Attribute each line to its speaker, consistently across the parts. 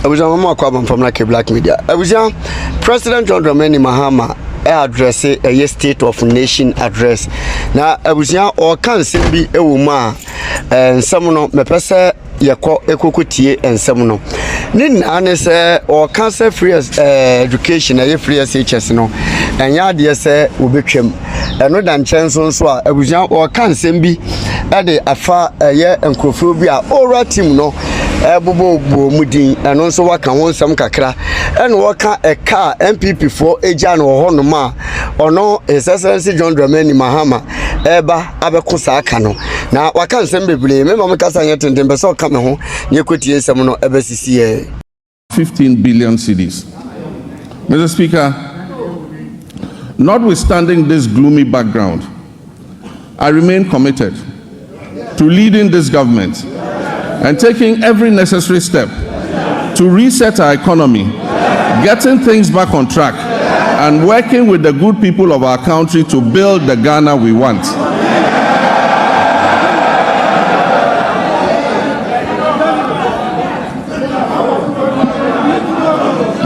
Speaker 1: was on my problem from like a black media. I was young. President John Dramani Mahama address a state of nation address. Now I was young or can be a woman and someone me pesa yako ekokutie and someone. Nin anese or cancer free education a free SHS no and ya dear say will become another chance on so I was young or can be at the afar a year and Akufu or team no Bobo Mudin and also work on some kakra and work a car MPP for a Jan or Honoma or no His Excellency John Dramani Mahama Eba Abakusa Kano. Now I can't send me blame Mamma Cassanet and Dembeso come home you could hear someone of FCCA
Speaker 2: 15 billion cedis. Mr. Speaker, notwithstanding this gloomy background, I remain committed to leading this government and taking every necessary step to reset our economy, getting things back on track, and working with the good people of our country to build the Ghana we want.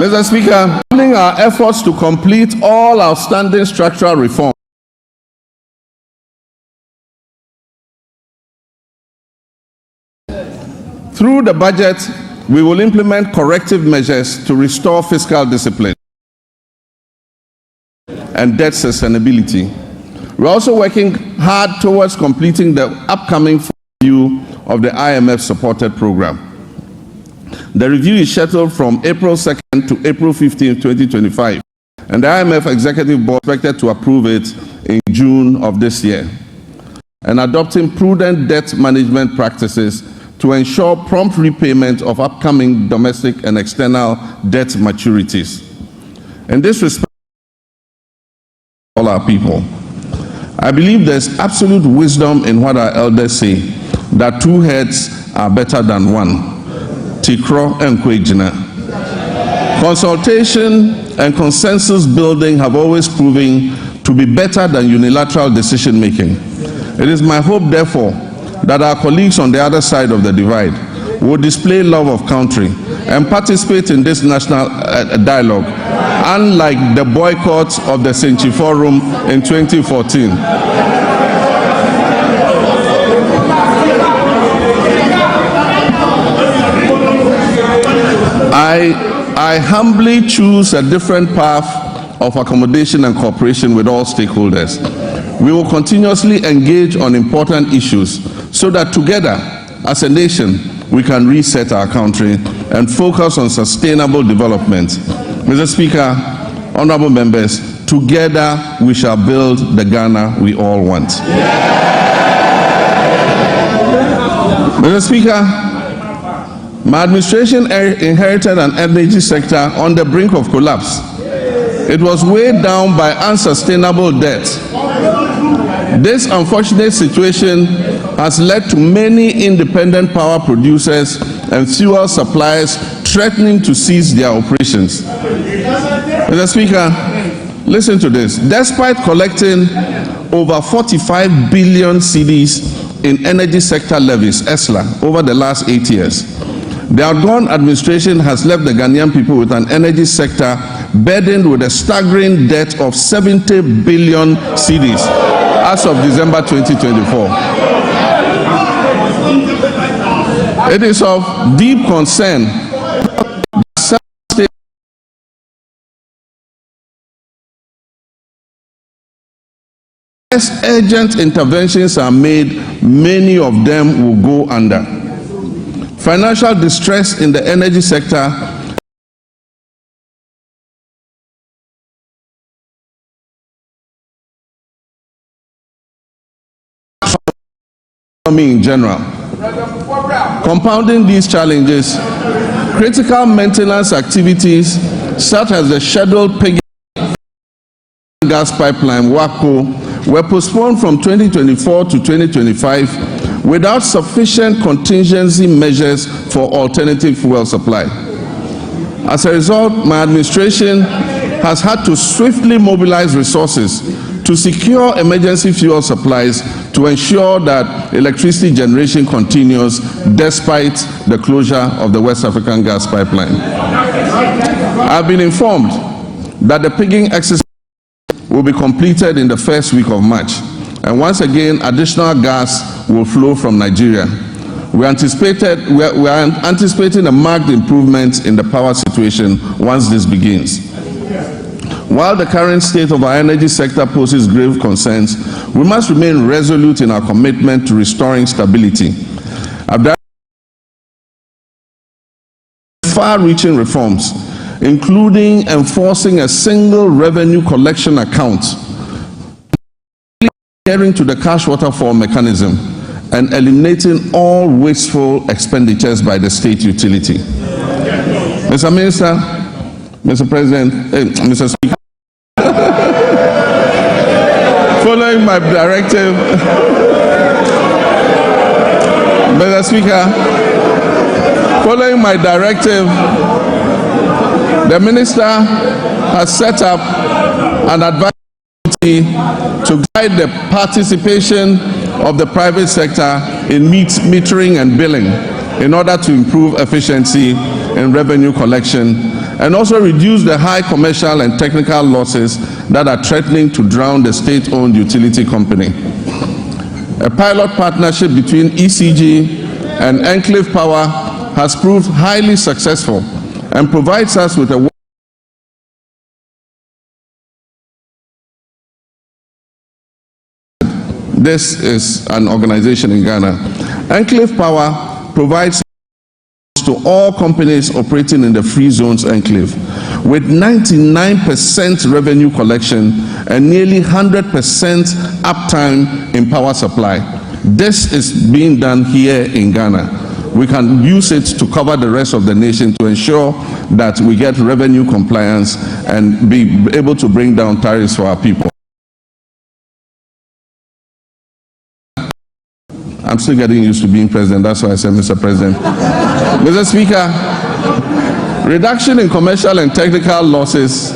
Speaker 2: Mr. Speaker, in our efforts to complete all outstanding structural reforms, through the budget, we will implement corrective measures to restore fiscal discipline and debt sustainability. We're also working hard towards completing the upcoming review of the IMF-supported program. The review is scheduled from April 2nd to April 15th, 2025, and the IMF Executive Board is expected to approve it in June of this year, and adopting prudent debt management practices to ensure prompt repayment of upcoming domestic and external debt maturities. In this respect, all our people, I believe there's absolute wisdom in what our elders say, that two heads are better than one. Tikro and Kwejina. Consultation and consensus building have always proven to be better than unilateral decision making. It is my hope, therefore, that our colleagues on the other side of the divide will display love of country and participate in this national dialogue, unlike the boycott of the Senchi Forum in 2014. I humbly choose a different path of accommodation and cooperation with all stakeholders. We will continuously engage on important issues so that together, as a nation, we can reset our country and focus on sustainable development. Mr. Speaker, honorable members, together we shall build the Ghana we all want. Mr. Speaker, my administration inherited an energy sector on the brink of collapse. It was weighed down by unsustainable debt. This unfortunate situation has led to many independent power producers and fuel suppliers threatening to cease their operations. Mr. Speaker, listen to this. Despite collecting over 45 billion cedis in energy sector levies, ESLA, over the last 8 years, the outgone administration has left the Ghanaian people with an energy sector burdened with a staggering debt of 70 billion cedis as of December 2024. It is of deep concern that as urgent interventions are made, many of them will go under. Financial distress in the energy sector in general. Compounding these challenges, critical maintenance activities such as the scheduled pigging gas pipeline WACO were postponed from 2024 to 2025 without sufficient contingency measures for alternative fuel supply. As a result, my administration has had to swiftly mobilize resources to secure emergency fuel supplies to ensure that electricity generation continues despite the closure of the West African gas pipeline. I've been informed that the pigging exercise will be completed in the first week of March, and once again additional gas will flow from Nigeria. We are anticipating a marked improvement in the power situation once this begins. While the current state of our energy sector poses grave concerns, we must remain resolute in our commitment to restoring stability. Far-reaching reforms, including enforcing a single revenue collection account, adhering to the cash waterfall mechanism, and eliminating all wasteful expenditures by the state utility. Mr. Minister, Mr. President, Mr. Speaker, following my directive, Mr. Speaker, following my directive, the Minister has set up an advisory committee to guide the participation of the private sector in metering and billing in order to improve efficiency in revenue collection and also reduce the high commercial and technical losses that are threatening to drown the state-owned utility company. A pilot partnership between ECG and Enclave Power has proved highly successful and provides us with a This is an organization in Ghana. Enclave Power provides to all companies operating in the free zones enclave with 99% revenue collection and nearly 100% uptime in power supply. This is being done here in Ghana. We can use it to cover the rest of the nation to ensure that we get revenue compliance and be able to bring down tariffs for our people. I'm still getting used to being president, that's why I said Mr. President. Mr. Speaker, reduction in commercial and technical losses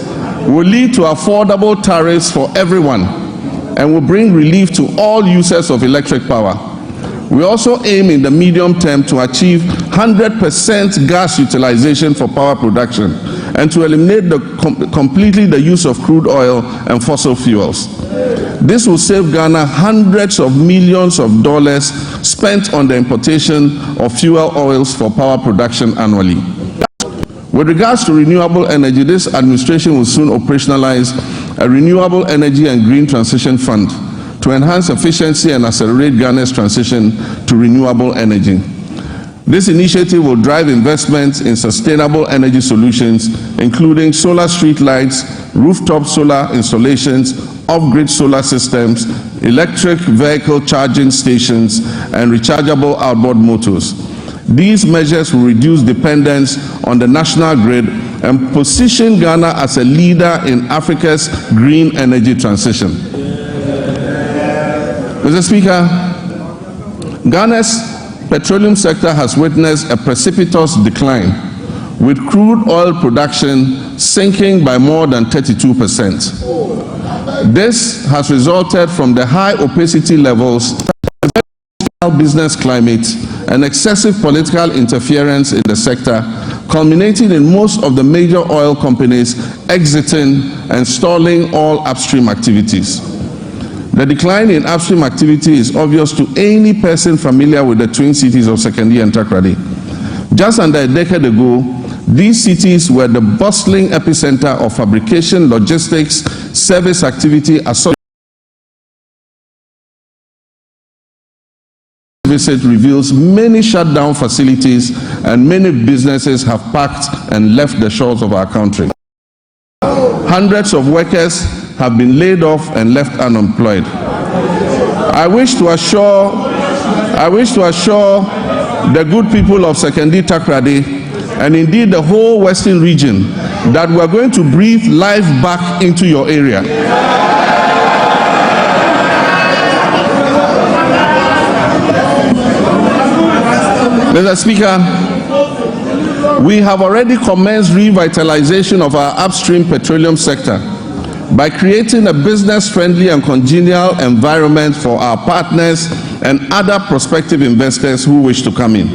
Speaker 2: will lead to affordable tariffs for everyone and will bring relief to all users of electric power. We also aim in the medium term to achieve 100% gas utilization for power production and to eliminate completely the use of crude oil and fossil fuels. This will save Ghana hundreds of millions of dollars spent on the importation of fuel oils for power production annually. With regards to renewable energy, this administration will soon operationalize a renewable energy and green transition fund to enhance efficiency and accelerate Ghana's transition to renewable energy. This initiative will drive investments in sustainable energy solutions, including solar street lights, rooftop solar installations, off-grid solar systems, electric vehicle charging stations, and rechargeable outboard motors. These measures will reduce dependence on the national grid and position Ghana as a leader in Africa's green energy transition. Mr. Speaker, Ghana's petroleum sector has witnessed a precipitous decline, with crude oil production sinking by more than 32%. This has resulted from the high opacity levels, business climate, and excessive political interference in the sector, culminating in most of the major oil companies exiting and stalling all upstream activities. The decline in upstream activity is obvious to any person familiar with the twin cities of Sekondi and Takoradi. Just under a decade ago, these cities were the bustling epicenter of fabrication, logistics, service activity, visit reveals many shut down facilities and many businesses have packed and left the shores of our country. Hundreds of workers have been laid off and left unemployed. I wish to assure the good people of Sekondi Takoradi and indeed the whole Western region that we are going to breathe life back into your area. Mr. Speaker, we have already commenced revitalization of our upstream petroleum sector by creating a business-friendly and congenial environment for our partners and other prospective investors who wish to come in.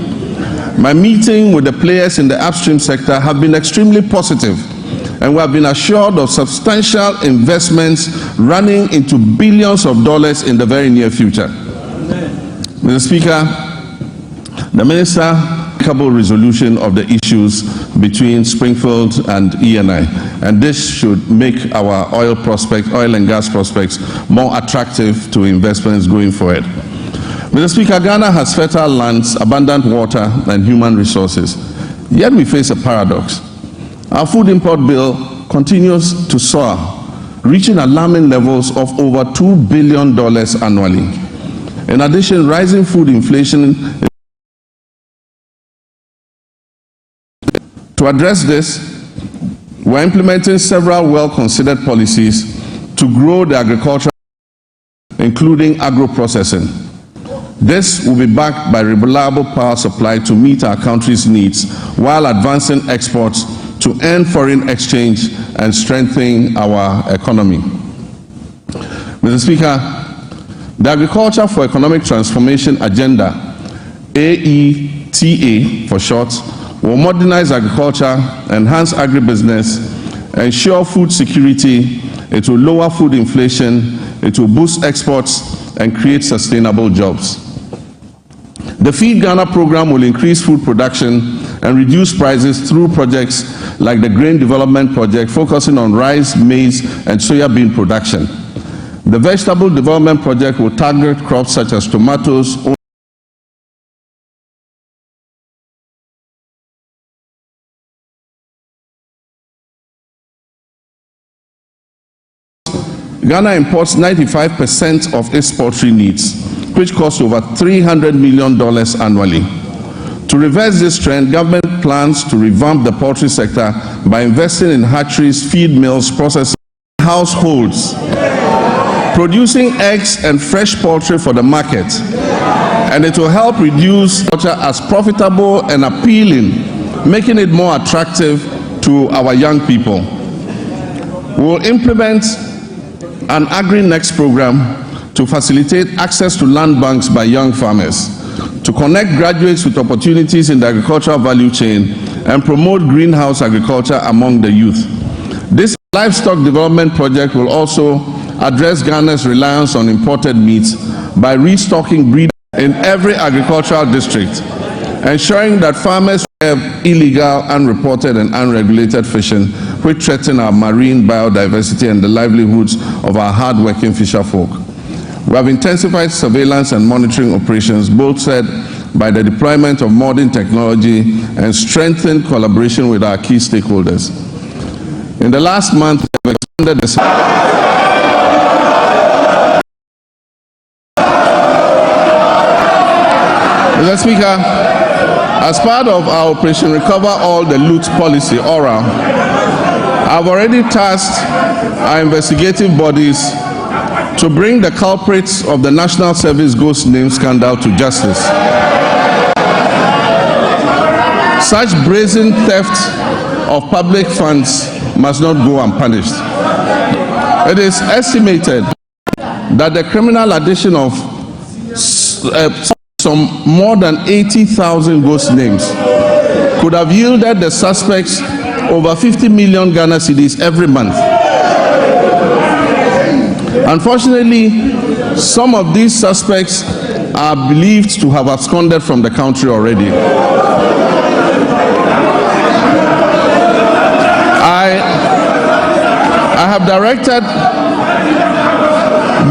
Speaker 2: My meeting with the players in the upstream sector have been extremely positive, and we have been assured of substantial investments running into billions of dollars in the very near future. Mr. Speaker, the Minister amicable resolution of the issues between Springfield and ENI, and this should make our oil and gas prospects more attractive to investments going forward. Mr. Speaker, Ghana has fertile lands, abundant water, and human resources. Yet we face a paradox. Our food import bill continues to soar, reaching alarming levels of over $2 billion annually. In addition, rising food inflation. To address this, we're implementing several well-considered policies to grow the agriculture, including agro-processing. This will be backed by reliable power supply to meet our country's needs while advancing exports to earn foreign exchange and strengthen our economy. Mr. Speaker, the Agriculture for Economic Transformation Agenda, AETA for short, will modernize agriculture, enhance agribusiness, ensure food security, it will lower food inflation, it will boost exports, and create sustainable jobs. The Feed Ghana program will increase food production and reduce prices through projects like the Grain Development Project, focusing on rice, maize, and soya bean production. The Vegetable Development Project will target crops such as tomatoes, Ghana imports 95% of its poultry needs, which costs over $300 million annually. To reverse this trend, government plans to revamp the poultry sector by investing in hatcheries, feed mills, processing households, producing eggs and fresh poultry for the market, and it will help reduce poultry as profitable and appealing, making it more attractive to our young people. We will implement an Agri-Next program to facilitate access to land banks by young farmers, to connect graduates with opportunities in the agricultural value chain, and promote greenhouse agriculture among the youth. This livestock development project will also address Ghana's reliance on imported meats by restocking breeders in every agricultural district, ensuring that farmers have illegal, unreported, and unregulated fishing, which threaten our marine biodiversity and the livelihoods of our hard-working fisher folk. We have intensified surveillance and monitoring operations, bolstered by the deployment of modern technology and strengthened collaboration with our key stakeholders. In the last month, we have expanded the Mr. Speaker, as part of our Operation Recover All the Loot policy, ORA, I've already tasked our investigative bodies to bring the culprits of the National Service Ghost Name scandal to justice. Such brazen theft of public funds must not go unpunished. It is estimated that the criminal addition of some more than 80,000 ghost names could have yielded the suspects over 50 million Ghana cedis every month. Unfortunately, some of these suspects are believed to have absconded from the country already. I have directed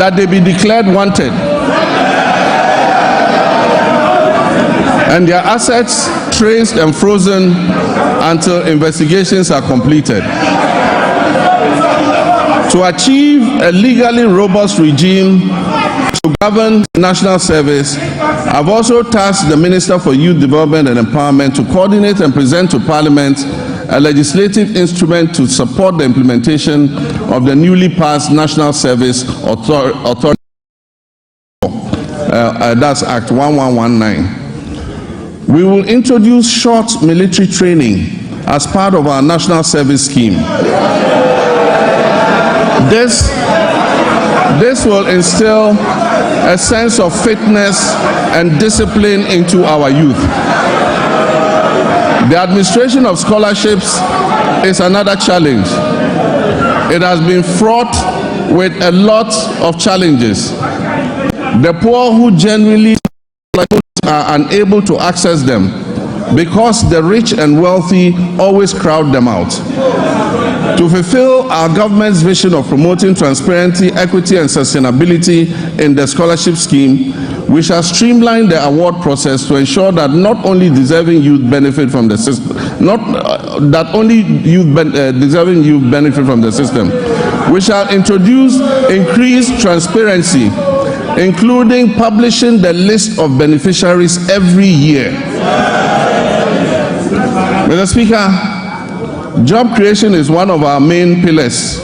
Speaker 2: that they be declared wanted and their assets traced and frozen until investigations are completed. To achieve a legally robust regime to govern national service, I've also tasked the Minister for Youth Development and Empowerment to coordinate and present to Parliament a legislative instrument to support the implementation of the newly passed National Service Authority, that's Act 1119. We will introduce short military training as part of our national service scheme. This will instill a sense of fitness and discipline into our youth. The administration of scholarships is another challenge. It has been fraught with a lot of challenges. The poor who genuinely are unable to access them because the rich and wealthy always crowd them out. To fulfill our government's vision of promoting transparency, equity, and sustainability in the scholarship scheme, we shall streamline the award process to ensure that not only deserving youth benefit from the system, deserving youth benefit from the system. We shall introduce increased transparency, including publishing the list of beneficiaries every year. Mr. Speaker, job creation is one of our main pillars,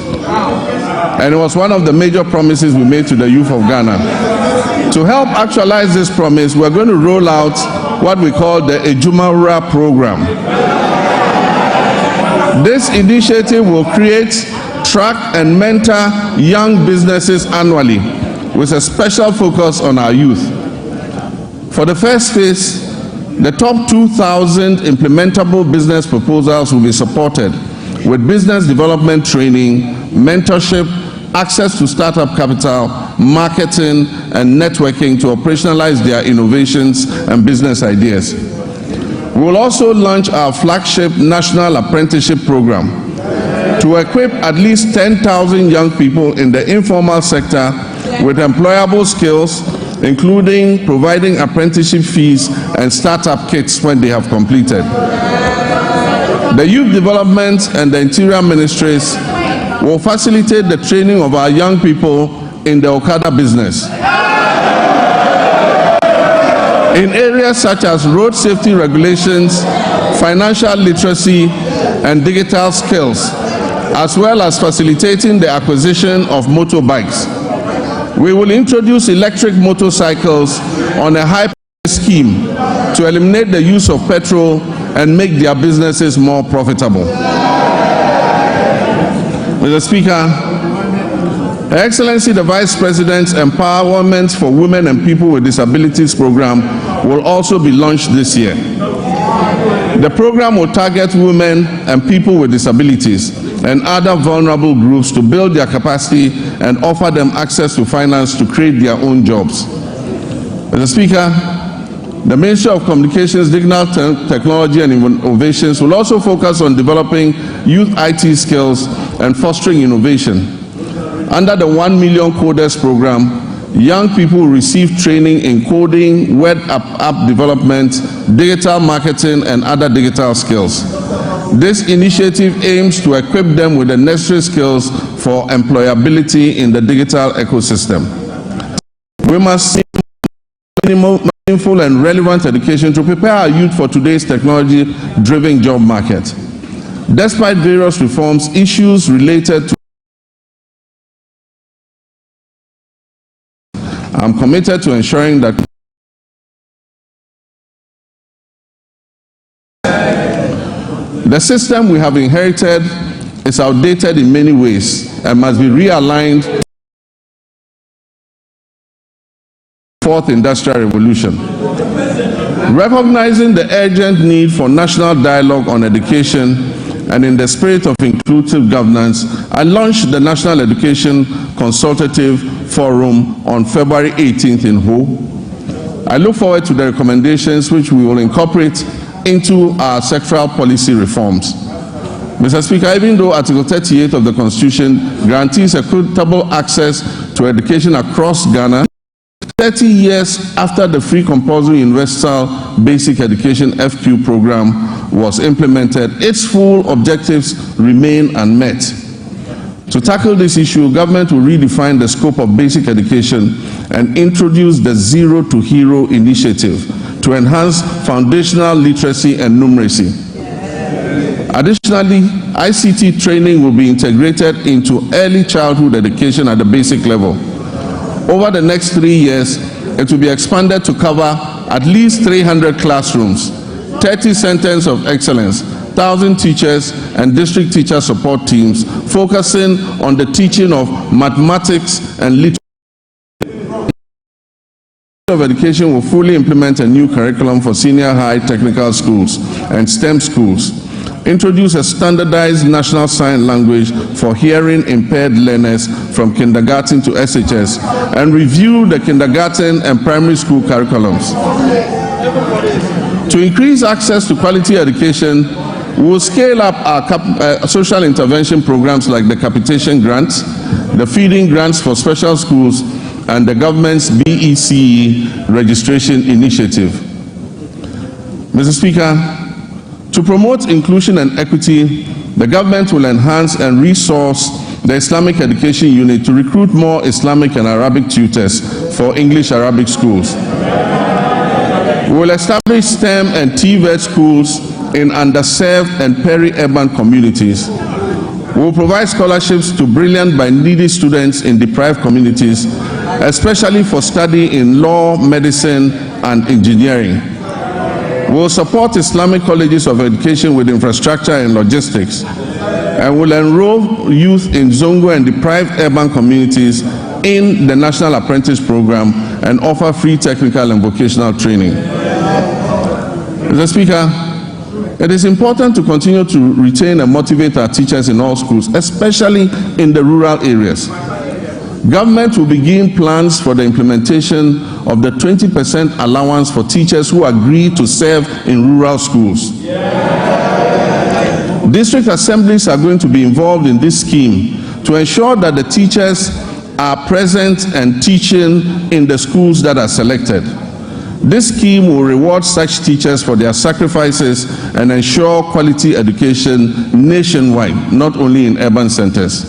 Speaker 2: and it was one of the major promises we made to the youth of Ghana. To help actualize this promise, we're going to roll out what we call the Ejumawura program. This initiative will create, track, and mentor young businesses annually with a special focus on our youth. For the first phase, the top 2,000 implementable business proposals will be supported with business development training, mentorship, access to startup capital, marketing, and networking to operationalize their innovations and business ideas. We will also launch our flagship National Apprenticeship Program to equip at least 10,000 young people in the informal sector with employable skills, including providing apprenticeship fees and startup kits when they have completed. The Youth Development and the Interior Ministries will facilitate the training of our young people in the Okada business. In areas such as road safety regulations, financial literacy, and digital skills, as well as facilitating the acquisition of motorbikes. We will introduce electric motorcycles on a high scheme to eliminate the use of petrol and make their businesses more profitable. Mr. Speaker, Her Excellency the Vice President's Empowerment for Women and People with Disabilities program will also be launched this year. The program will target women and people with disabilities and other vulnerable groups to build their capacity and offer them access to finance to create their own jobs. Mr. Speaker, the Ministry of Communications, Digital Technology and Innovations will also focus on developing youth IT skills and fostering innovation. Under the 1 Million Coders program, young people will receive training in coding, web app development, digital marketing, and other digital skills. This initiative aims to equip them with the necessary skills for employability in the digital ecosystem. We must see meaningful and relevant education to prepare our youth for today's technology-driven job market. Despite various reforms, issues related to I'm committed to ensuring that the system we have inherited is outdated in many ways and must be realigned to the fourth industrial revolution. Recognizing the urgent need for national dialogue on education and in the spirit of inclusive governance, I launched the National Education Consultative Forum on February 18th in Ho. I look forward to the recommendations which we will incorporate into our sectoral policy reforms. Mr. Speaker, even though Article 38 of the Constitution guarantees equitable access to education across Ghana, 30 years after the Free Compulsory Universal Basic Education FQ program was implemented, its full objectives remain unmet. To tackle this issue, government will redefine the scope of basic education and introduce the Zero to Hero initiative to enhance foundational literacy and numeracy. Additionally, ICT training will be integrated into early childhood education at the basic level. Over the next 3 years, it will be expanded to cover at least 300 classrooms, 30 centers of excellence, 1,000 teachers and district teacher support teams focusing on the teaching of mathematics and literature. The Ministry of Education will fully implement a new curriculum for senior high technical schools and STEM schools, introduce a standardized national sign language for hearing impaired learners from kindergarten to SHS, and review the kindergarten and primary school curriculums. To increase access to quality education, we will scale up our social intervention programs like the capitation grants, the feeding grants for special schools, and the government's BECE registration initiative. Mr. Speaker, to promote inclusion and equity, the government will enhance and resource the Islamic Education Unit to recruit more Islamic and Arabic tutors for English-Arabic schools. We will establish STEM and TVET schools in underserved and peri-urban communities. We will provide scholarships to brilliant but needy students in deprived communities, especially for study in law, medicine, and engineering. We will support Islamic colleges of education with infrastructure and logistics, and will enroll youth in Zongo and deprived urban communities in the National Apprentice Program and offer free technical and vocational training. Mr. Speaker, it is important to continue to retain and motivate our teachers in all schools, especially in the rural areas. Government will begin plans for the implementation of the 20% allowance for teachers who agree to serve in rural schools. District assemblies are going to be involved in this scheme to ensure that the teachers are present and teaching in the schools that are selected. This scheme will reward such teachers for their sacrifices and ensure quality education nationwide, not only in urban centers.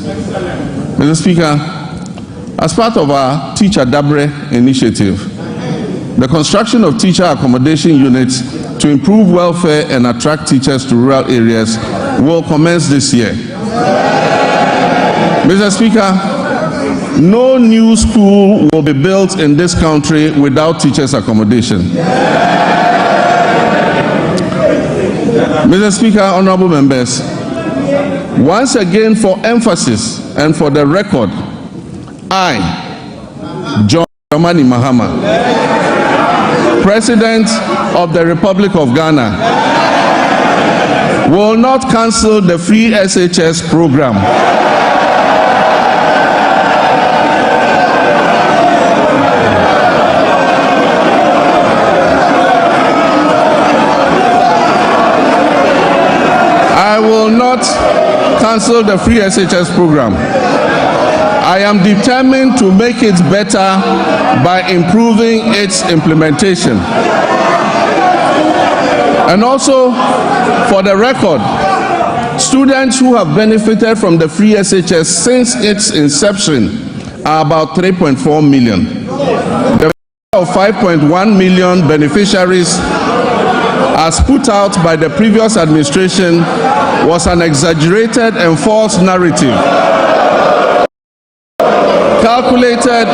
Speaker 2: Mr. Speaker, as part of our Teacher Dabre initiative, the construction of teacher accommodation units to improve welfare and attract teachers to rural areas will commence this year. Mr. Speaker, no new school will be built in this country without teachers' accommodation. Mr. Speaker, honorable members, once again for emphasis and for the record, I, John Mahama, President of the Republic of Ghana, will not cancel the free SHS program. I will not cancel the free SHS program. I am determined to make it better by improving its implementation. And also, for the record, students who have benefited from the free SHS since its inception are about 3.4 million. The of 5.1 million beneficiaries as put out by the previous administration was an exaggerated and false narrative calculated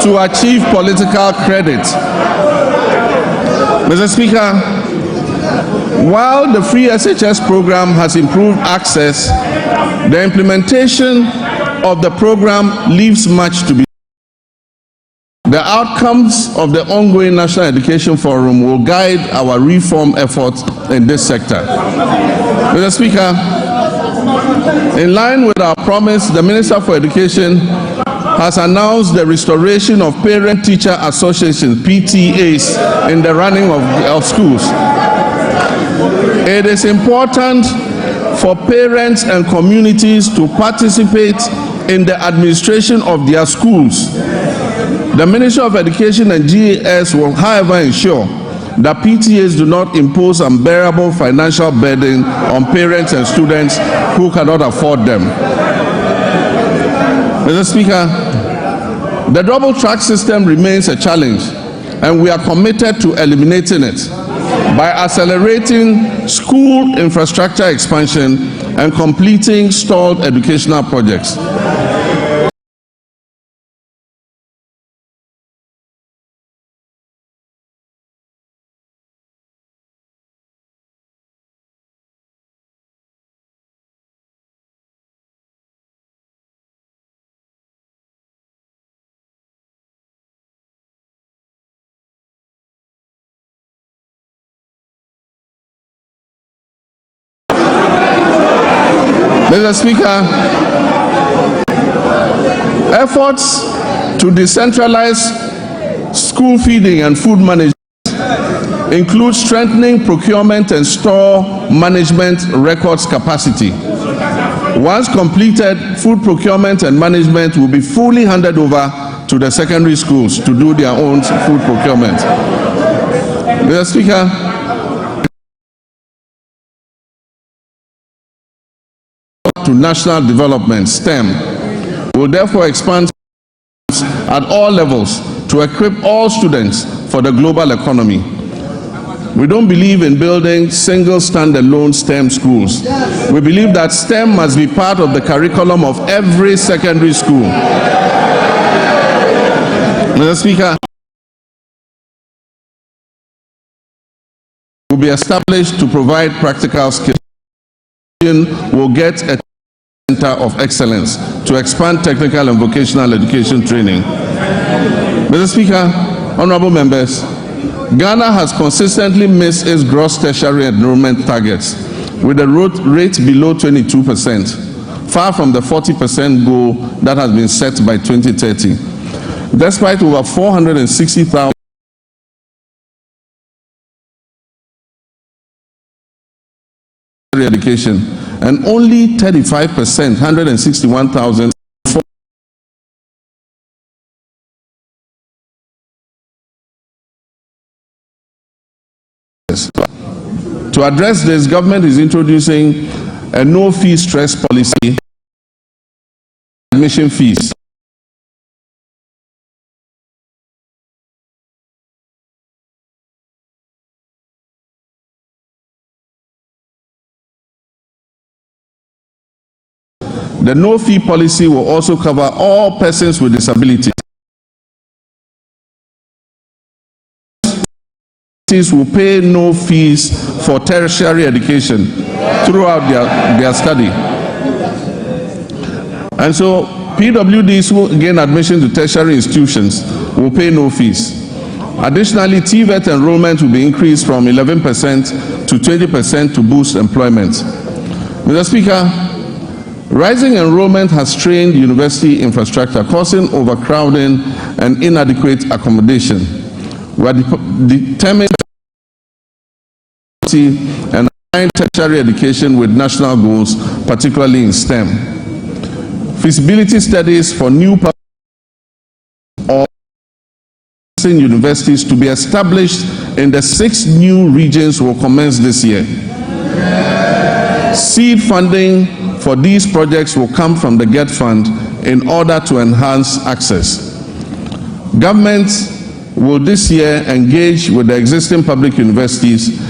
Speaker 2: to achieve political credit. Mr. Speaker, while the free SHS program has improved access, the implementation of the program leaves much to be. The outcomes of the ongoing National Education Forum will guide our reform efforts in this sector. Mr. Speaker, in line with our promise, the Minister for Education has announced the restoration of Parent-Teacher Association (PTAs) in the running of schools. It is important for parents and communities to participate in the administration of their schools. The Ministry of Education and GAS will, however, ensure that PTAs do not impose unbearable financial burden on parents and students who cannot afford them. Mr. Speaker, the double track system remains a challenge, and we are committed to eliminating it by accelerating school infrastructure expansion and completing stalled educational projects. Mr. Speaker, efforts to decentralize school feeding and food management include strengthening procurement and store management records capacity. Once completed, food procurement and management will be fully handed over to the secondary schools to do their own food procurement. Mr. Speaker, to national development, STEM, will therefore expand at all levels to equip all students for the global economy. We don't believe in building single standalone STEM schools. We believe that STEM must be part of the curriculum of every secondary school. Mr. Speaker, will be established to provide practical skills. Will get a center of excellence to expand technical and vocational education training. Mr. Speaker, honorable members, Ghana has consistently missed its gross tertiary enrollment targets with a rate below 22%, far from the 40% goal that has been set by 2030. Despite over 460,000 education and only 35%, 161,000 To address this, government is introducing a no-fee stress policy, admission fees. The no-fee policy will also cover all persons with disabilities. Will pay no fees for tertiary education throughout their study. And so PWDs who gain admission to tertiary institutions will pay no fees. Additionally, TVET enrollment will be increased from 11% to 20% to boost employment. Mr. Speaker, rising enrollment has strained university infrastructure, causing overcrowding and inadequate accommodation. We are determined and align tertiary education with national goals, particularly in STEM. Feasibility studies for new or universities to be established in the 6 new regions will commence this year. Seed funding for these projects will come from the GET Fund in order to enhance access. Government will this year engage with the existing public universities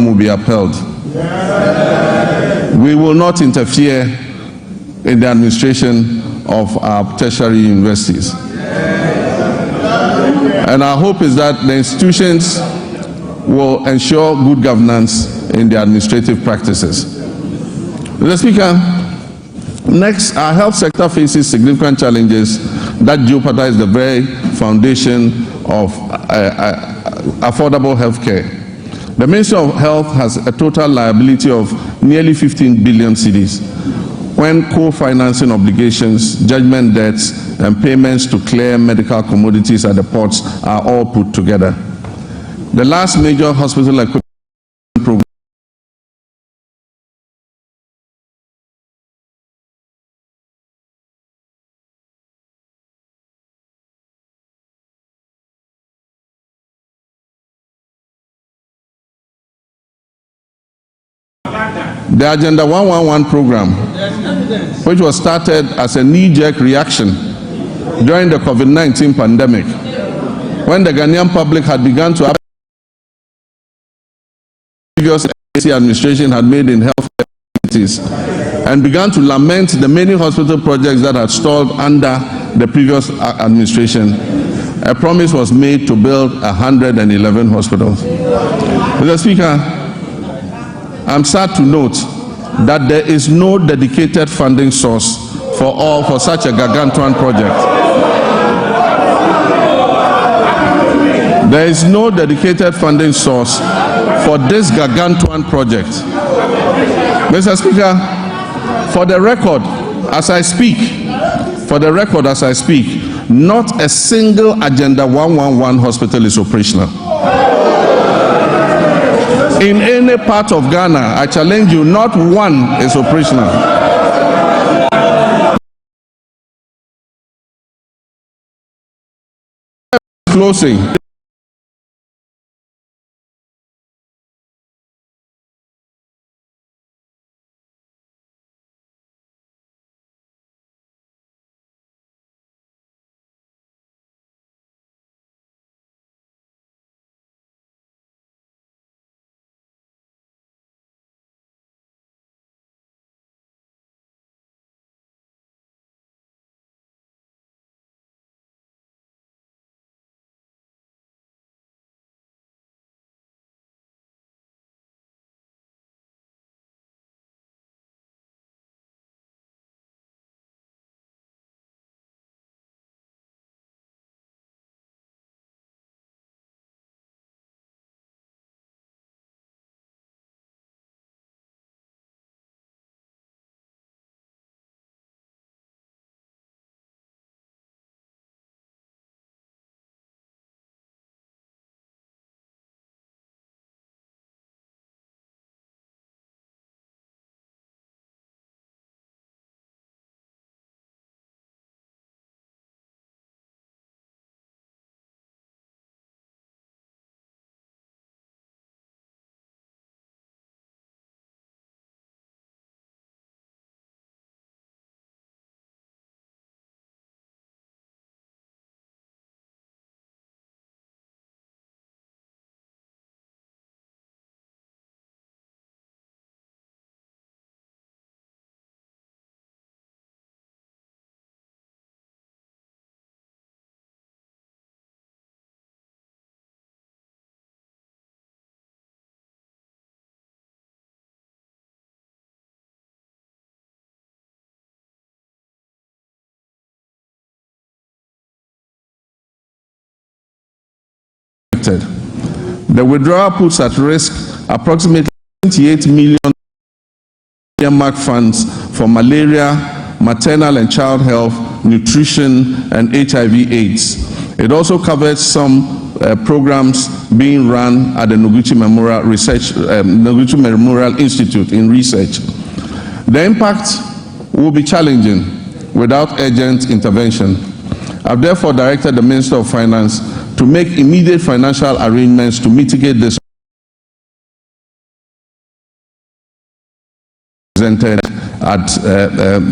Speaker 2: will be upheld. We will not interfere in the administration of our tertiary universities. And our hope is that the institutions will ensure good governance in their administrative practices. Mr. Speaker, next, our health sector faces significant challenges that jeopardize the very foundation of affordable health care. The Ministry of Health has a total liability of nearly 15 billion cedis when co-financing obligations, judgment debts, and payments to clear medical commodities at the ports are all put together. The last major hospital equipment program the Agenda 111 program, which was started as a knee-jerk reaction during the COVID-19 pandemic, when the Ghanaian public had begun to have previous administration had made in health facilities, and began to lament the many hospital projects that had stalled under the previous administration, a promise was made to build 111 hospitals. Mr. Speaker, I'm sad to note that there is no dedicated funding source for such a gargantuan project. There is no dedicated funding source for this gargantuan project. Mr. Speaker, for the record, as I speak, not a single Agenda 111 hospital is operational. In any part of Ghana, I challenge you, not one is operational. Closing. The withdrawal puts at risk approximately 28 million earmarked funds for malaria, maternal and child health, nutrition, and HIV/AIDS. It also covers some programs being run at the Noguchi Memorial Institute in research. The impact will be challenging without urgent intervention. I've therefore directed the Minister of Finance to make immediate financial arrangements to mitigate this presented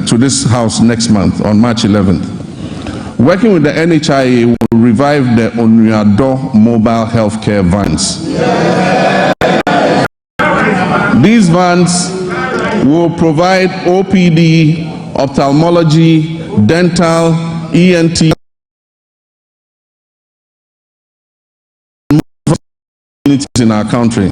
Speaker 2: to this House next month on March 11th. Working with the NHIA will revive the Addo mobile healthcare vans. These vans will provide OPD, ophthalmology, dental, ENT, in our country.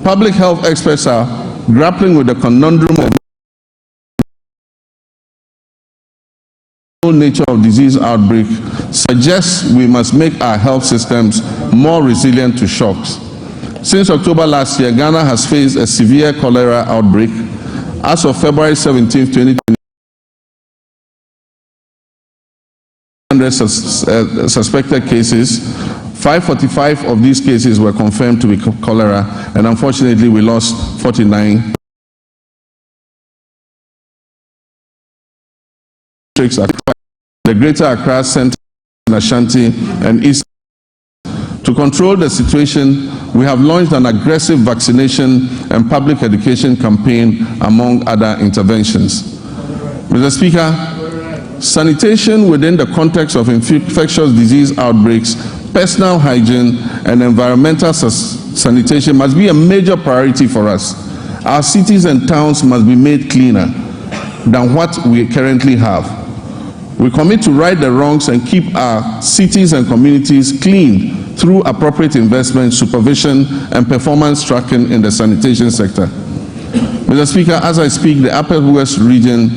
Speaker 2: Public health experts are grappling with the conundrum of the nature of disease outbreak, suggests we must make our health systems more resilient to shocks. Since October last year, Ghana has faced a severe cholera outbreak. As of February 17, 2020, suspected cases, 545 of these cases were confirmed to be cholera, and unfortunately we lost 49. The Greater Accra Center, Ashanti, and East. To control the situation, we have launched an aggressive vaccination and public education campaign, among other interventions. Mr. Speaker, Sanitation within the context of infectious disease outbreaks, personal hygiene, and environmental sanitation must be a major priority for us. Our cities and towns must be made cleaner than what we currently have. We commit to right the wrongs and keep our cities and communities clean through appropriate investment, supervision, and performance tracking in the sanitation sector. Mr. Speaker, as I speak, the Upper West region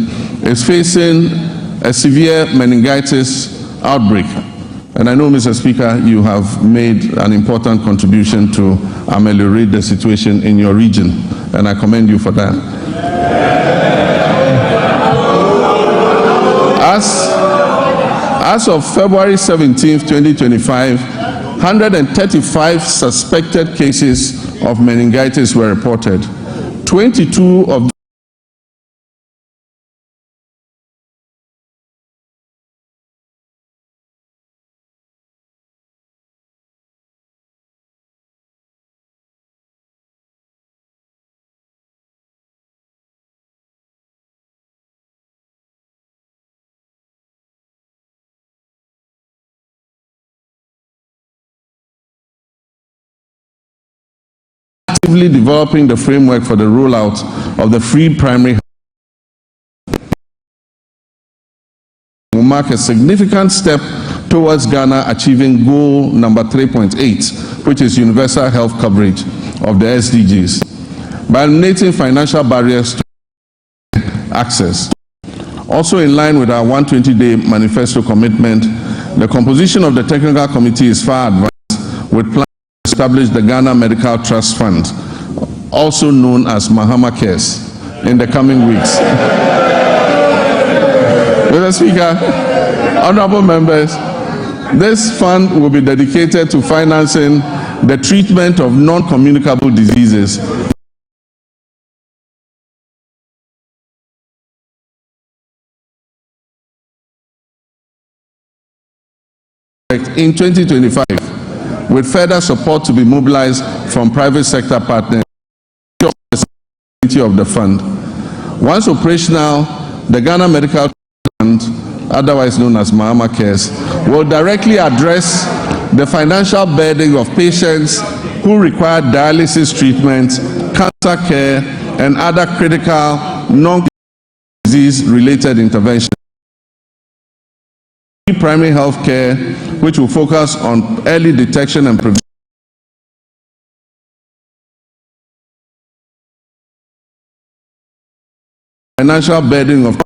Speaker 2: is facing a severe meningitis outbreak. And I know, Mr. Speaker, you have made an important contribution to ameliorate the situation in your region, and I commend you for that. As of February 17, 2025, 135 suspected cases of meningitis were reported. 22 of actively developing the framework for the rollout of the free primary will mark a significant step towards Ghana achieving goal number 3.8, which is universal health coverage of the SDGs, by eliminating financial barriers to access. Also in line with our 120-day manifesto commitment, the composition of the technical committee is far advanced with plans to establish the Ghana Medical Trust Fund, also known as Mahama Cares, in the coming weeks. Mr. Speaker, honorable members, this fund will be dedicated to financing the treatment of non-communicable diseases in 2025, with further support to be mobilized from private sector partners of the fund. Once operational, the Ghana Medical Fund, otherwise known as Mahama Cares, will directly address the financial burden of patients who require dialysis treatment, cancer care, and other critical non-disease-related interventions. Primary health care, which will focus on early detection and prevention, financial burden of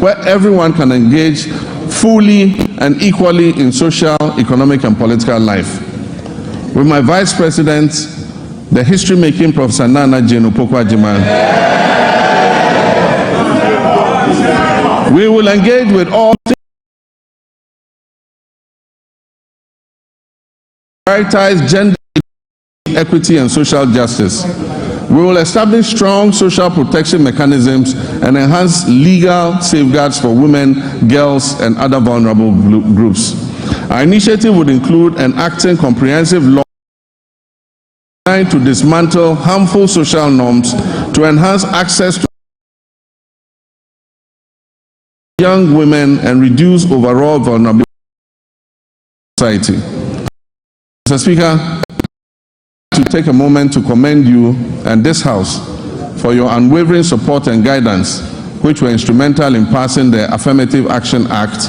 Speaker 2: where everyone can engage fully and equally in social, economic, and political life. With my Vice President, the history-making Professor Nana Jane Opoku-Agyeman, we will engage with all prioritize gender equity and social justice. We will establish strong social protection mechanisms and enhance legal safeguards for women, girls, and other vulnerable groups. Our initiative would include enacting comprehensive law designed to dismantle harmful social norms, to enhance access to young women, and reduce overall vulnerability in society. Mr. Speaker, to take a moment to commend you and this House for your unwavering support and guidance, which were instrumental in passing the Affirmative Action Act.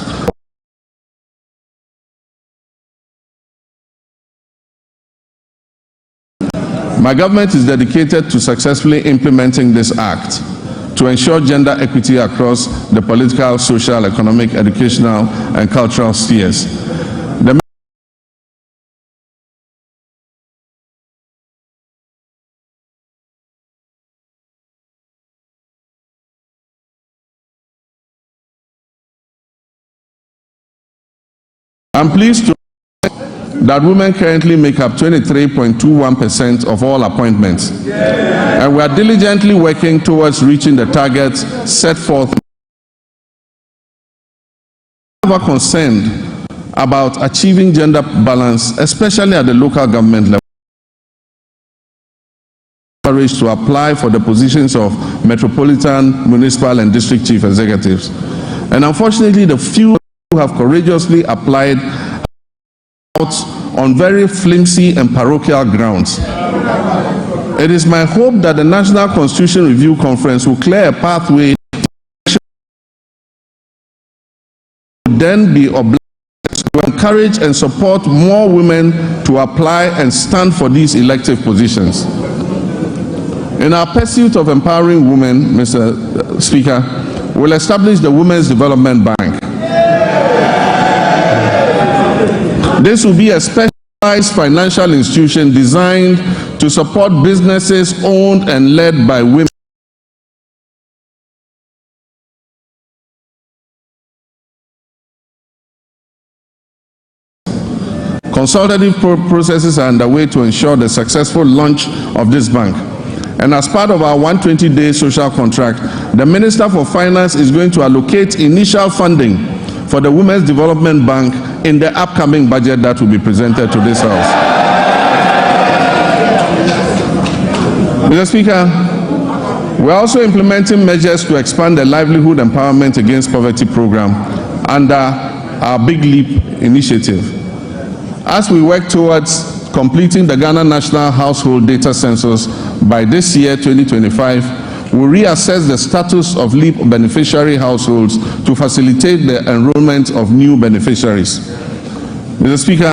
Speaker 2: My government is dedicated to successfully implementing this act to ensure gender equity across the political, social, economic, educational, and cultural spheres. I'm pleased to that women currently make up 23.21% of all appointments. And we are diligently working towards reaching the targets set forth. We are concerned about achieving gender balance, especially at the local government level. Encouraged to apply for the positions of metropolitan, municipal, and district chief executives. And unfortunately, the few who have courageously applied on very flimsy and parochial grounds. It is my hope that the National Constitution Review Conference will clear a pathway to then be obliged to encourage and support more women to apply and stand for these elective positions. In our pursuit of empowering women, Mr. Speaker, we'll establish the Women's Development Bank. This will be a specialized financial institution designed to support businesses owned and led by women. Consultative processes are underway to ensure the successful launch of this bank. And as part of our 120-day social contract, the Minister for Finance is going to allocate initial funding for the Women's Development Bank in the upcoming budget that will be presented to this House. Mr. Speaker, we are also implementing measures to expand the Livelihood Empowerment Against Poverty program under our Big Leap initiative. As we work towards completing the Ghana National Household Data Census by this year, 2025, we reassess the status of LEAP beneficiary households to facilitate the enrollment of new beneficiaries. Mr. Speaker,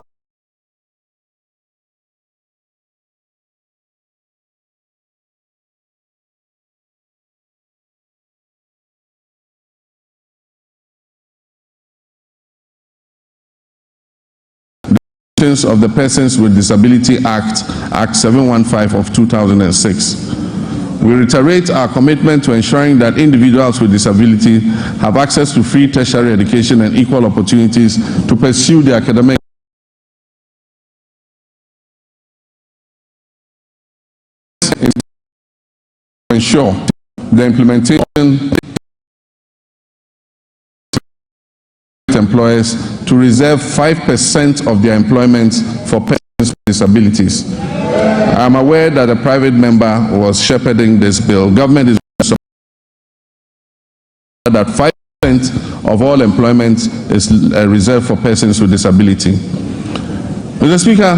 Speaker 2: of the Persons with Disability Act, Act 715 of 2006. We reiterate our commitment to ensuring that individuals with disability have access to free tertiary education and equal opportunities to pursue their academic to ensure the implementation employers to reserve 5% of their employment for persons with disabilities. I am aware that a private member was shepherding this bill. Government is that 5% of all employment is reserved for persons with disability. Mr. Speaker,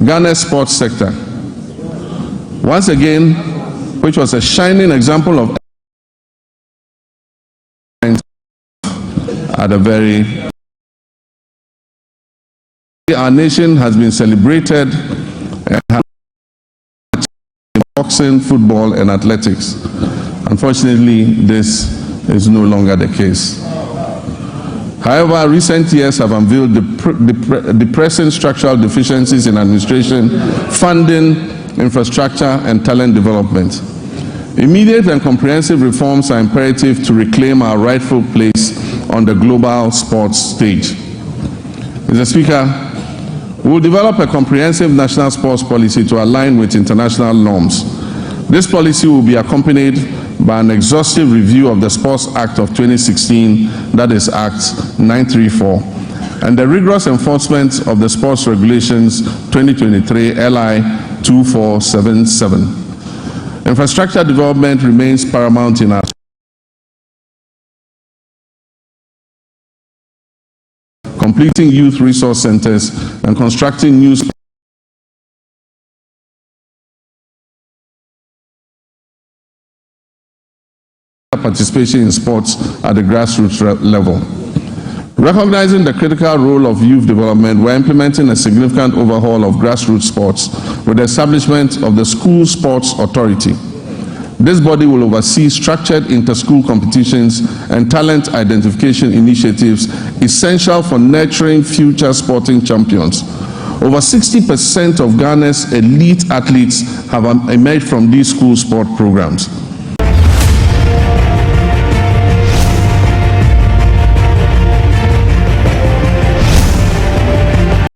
Speaker 2: Ghana's sports sector, once again, which was a shining example of at a very our nation has been celebrated and has in boxing, football, and athletics. Unfortunately, this is no longer the case. However, recent years have unveiled depressing structural deficiencies in administration, funding, infrastructure, and talent development. Immediate and comprehensive reforms are imperative to reclaim our rightful place on the global sports stage. Mr. Speaker, We will develop a comprehensive national sports policy to align with international norms. This policy will be accompanied by an exhaustive review of the Sports Act of 2016, that is Act 934, and the rigorous enforcement of the Sports Regulations 2023 LI 2477. Infrastructure development remains paramount in our completing youth resource centers and constructing new participation in sports at the grassroots level. Recognizing the critical role of youth development, we're implementing a significant overhaul of grassroots sports with the establishment of the School Sports Authority. This body will oversee structured inter-school competitions and talent identification initiatives essential for nurturing future sporting champions. Over 60% of Ghana's elite athletes have emerged from these school sport programs.